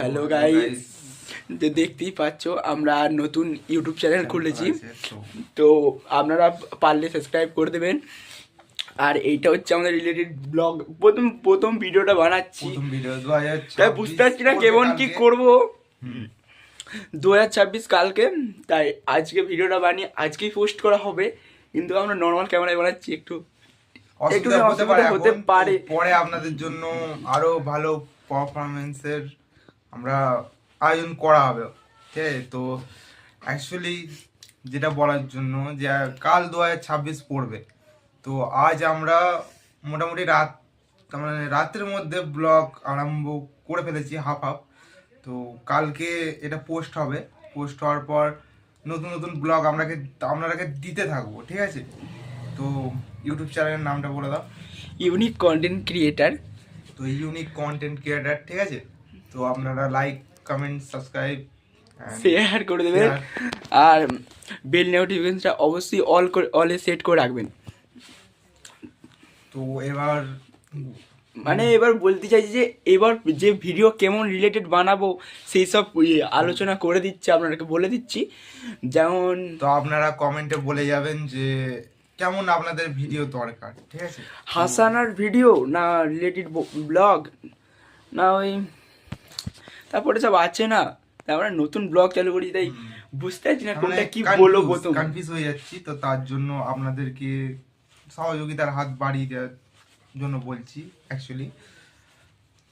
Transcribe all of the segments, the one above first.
Hello guys, যে দেখতেই পাচ্ছ আমরা নতুন ইউটিউব চ্যানেল খুলেছি। তো আপনারা পারলে সাবস্ক্রাইব করে দেবেন। আর এইটা হচ্ছে আমাদের রিলেটেড ব্লগ, প্রথম ভিডিওটা বানাচ্ছি। তাই বুঝতে পারছি না কেমন কি করব। 2026 কালকে, তাই আজকে ভিডিওটা বানিয়ে আজকেই পোস্ট করা হবে। কিন্তু আমরা নর্মাল ক্যামেরায় বানাচ্ছি, একটু হতে পারে। পরে আপনাদের জন্য আরো ভালো পারফরমেন্সের আমরা আয়োজন করা হবে। ঠিক আছে, তো অ্যাকচুয়ালি যেটা বলার জন্য যে কাল 2026 পড়বে, তো আজ আমরা মোটামুটি মানে রাতের মধ্যে ব্লগ আরম্ভ করে ফেলেছি হাফ হাফ। তো কালকে এটা পোস্ট হবে। পোস্ট হওয়ার পর নতুন নতুন ব্লগ আপনারাকে দিতে থাকবো। ঠিক আছে, তো ইউটিউব চ্যানেলের নামটা বলে দাও। Unique content creator. তো ইউনিক কন্টেন্ট ক্রিয়েটার, ঠিক আছে। তো আপনারা লাইক, কমেন্ট, সাবস্ক্রাইব, শেয়ার করে দেবেন। আর বেল নোটিফিকেশনটা অবশ্যই অলে সেট করে রাখবেন। তো এবার এবার বলতে চাইছি যে এবার যে ভিডিও কেমন রিলেটেড বানাবো সেই সব আলোচনা করে দিচ্ছি, আপনাদেরকে বলে দিচ্ছি। যেমন তো আপনারা কমেন্টে বলে যাবেন যে কেমন আপনাদের ভিডিও দরকার। ঠিক আছে, হাসানার ভিডিও না রিলেটেড ব্লগ, না ওই তারপরে সব আছে না, আমরা নতুন ব্লগ চালু করি, তাই বুঝতে পারছি না কোনটা কি বলবো। প্রথম কনফিউজ হয়ে যাচ্ছি, তো তার জন্য আপনাদেরকে সহযোগিতার হাত বাড়িয়ে দেওয়ার জন্য বলছি অ্যাকচুয়ালি।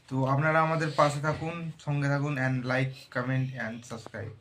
তো আপনারা আমাদের পাশে থাকুন, সঙ্গে থাকুন, and like, comment and subscribe.